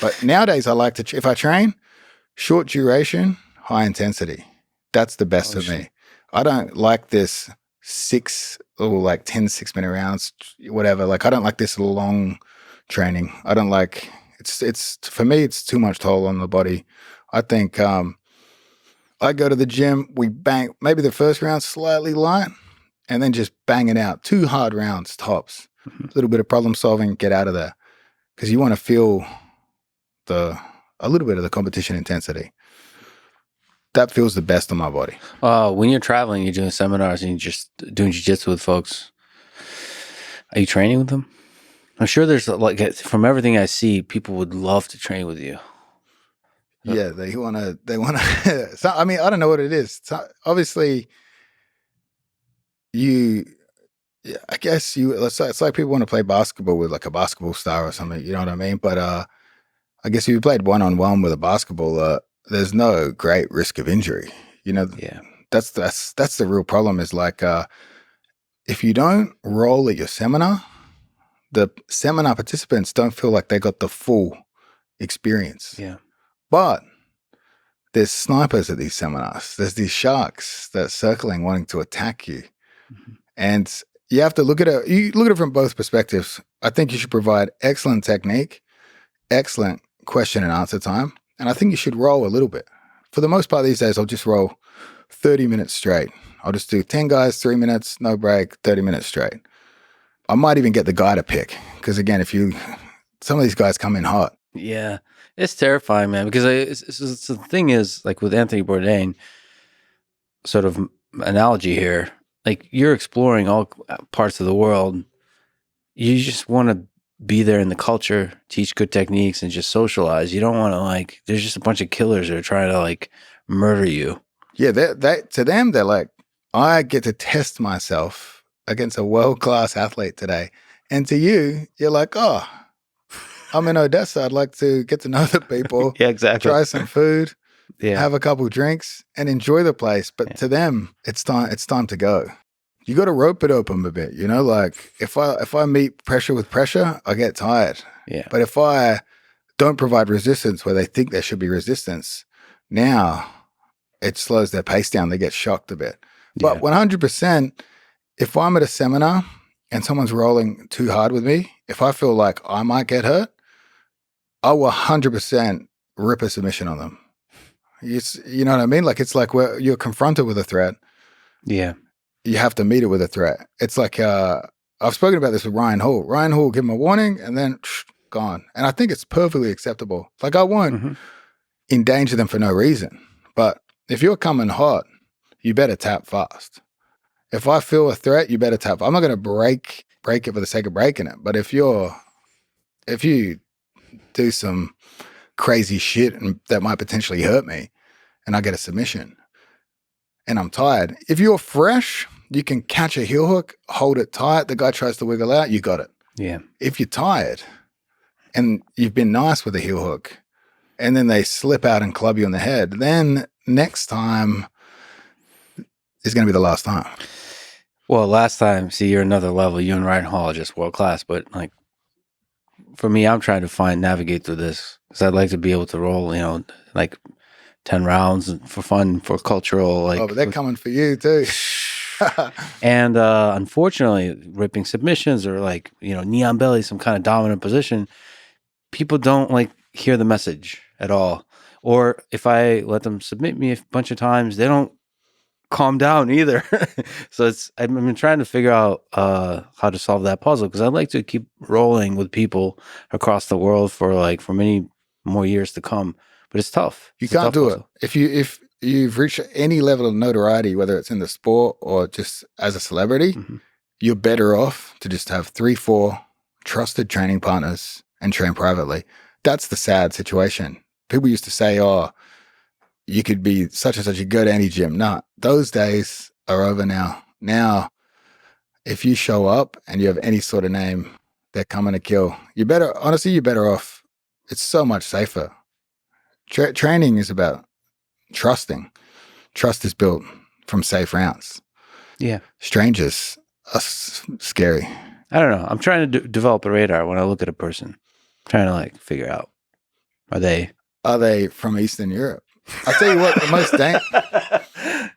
But nowadays, I like to, if I train, short duration, high intensity. That's the best for me. I don't like this 6 or like 10 6-minute rounds, whatever. Like, I don't like this long training. I don't like, it's for me, it's too much toll on the body. I think I go to the gym, we bang, maybe the first round slightly light, and then just bang it out. 2 hard rounds tops. A little bit of problem solving, get out of there. Because you want to feel a little bit of the competition intensity. That feels the best on my body. When you're traveling, you're doing seminars and you're just doing jiu-jitsu with folks. Are you training with them? I'm sure there's, like, from everything I see, people would love to train with you. Yeah, they want to, so, I mean, I don't know what it is. So, obviously, I guess it's like people want to play basketball with like a basketball star or something, you know what I mean? But I guess if you played one-on-one with a basketball, there's no great risk of injury. You know, that's the real problem is like, if you don't roll at your seminar, the seminar participants don't feel like they got the full experience. Yeah. But there's snipers at these seminars. There's these sharks that are circling wanting to attack you. Mm-hmm. And you have to look at it. You look at it from both perspectives. I think you should provide excellent technique, excellent question and answer time. And I think you should roll a little bit. For the most part these days, I'll just roll 30 minutes straight. I'll just do 10 guys, 3 minutes, no break, 30 minutes straight. I might even get the guy to pick. Because again, some of these guys come in hot. Yeah. It's terrifying, man. Because the thing is, like with Anthony Bourdain, sort of analogy here, like you're exploring all parts of the world. You just want to be there in the culture, teach good techniques, and just socialize. You don't want to, like, there's just a bunch of killers that are trying to like murder you. Yeah, to them, they're like, I get to test myself against a world-class athlete today. And to you, you're like, oh, I'm in Odessa. I'd like to get to know the people. Yeah, exactly. Try some food, have a couple drinks, and enjoy the place. But to them, it's time to go. You got to rope it open a bit, you know. Like if I meet pressure with pressure, I get tired. Yeah. But if I don't provide resistance where they think there should be resistance, now it slows their pace down. They get shocked a bit. But 100%, if I'm at a seminar and someone's rolling too hard with me, if I feel like I might get hurt, I will 100% rip a submission on them. You know what I mean? Like it's like where you're confronted with a threat. Yeah. You have to meet it with a threat. It's like I've spoken about this with Ryan Hall. Ryan Hall will give him a warning and then gone. And I think it's perfectly acceptable. Like I won't endanger them for no reason. But if you're coming hot, you better tap fast. If I feel a threat, you better tap. I'm not going to break it for the sake of breaking it. But if you do some crazy shit and that might potentially hurt me and I get a submission and I'm tired, if you're fresh, you can catch a heel hook, hold it tight. The guy tries to wiggle out, you got it. Yeah. If you're tired and you've been nice with a heel hook and then they slip out and club you in the head, then next time is going to be the last time. Well, last time, see, you're another level. You and Ryan Hall are just world class. But like for me, I'm trying to navigate through this because I'd like to be able to roll, you know, like 10 rounds for fun, for cultural. Like, but they're coming for you too. And unfortunately, ripping submissions or like, you know, knee on belly, some kind of dominant position, people don't like hear the message at all. Or if I let them submit me a bunch of times, they don't calm down either. So I've been trying to figure out how to solve that puzzle because I'd like to keep rolling with people across the world for many more years to come. But it's tough. You can't do it. If you've reached any level of notoriety, whether it's in the sport or just as a celebrity, you're better off to just have 3-4 trusted training partners and train privately. That's the sad situation. People used to say, oh, you could be such and such, you go to any gym. No, those days are over now. Now, if you show up and you have any sort of name, they're coming to kill. You're better off. It's so much safer. Training is about trusting. Trust is built from safe rounds. Yeah. Strangers are scary. I don't know. I'm trying to develop a radar when I look at a person. I'm trying to like figure out Are they? Are they from Eastern Europe? I'll tell you what, the most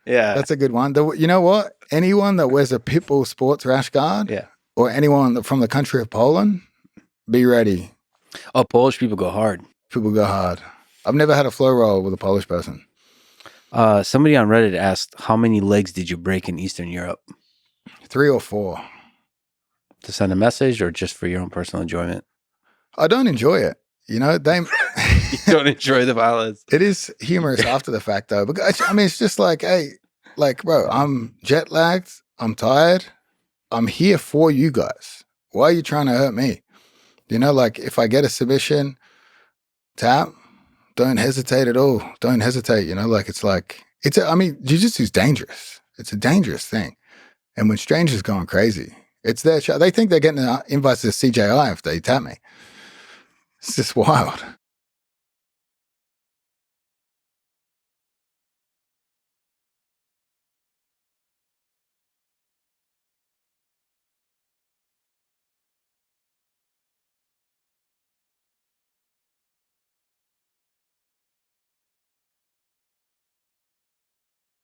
Yeah. that's a good one. You know what? Anyone that wears a Pitbull sports rash guard, Yeah. or anyone from the country of Poland, be ready. Oh, Polish people go hard. People go hard. I've never had a flow roll with a Polish person. Somebody on Reddit asked, how many legs did you break in Eastern Europe? 3 or 4. To send a message or just for your own personal enjoyment? I don't enjoy it. You know, You don't enjoy the violence. It is humorous after the fact, though. Because I mean, it's just like, hey, like, bro, I'm jet lagged. I'm tired. I'm here for you guys. Why are you trying to hurt me? You know, like if I get a submission, tap, don't hesitate at all. Don't hesitate. You know, like I mean, jiu-jitsu is dangerous. It's a dangerous thing. And when strangers going crazy, it's their show. They think they're getting invites to CJI if they tap me. It's just wild.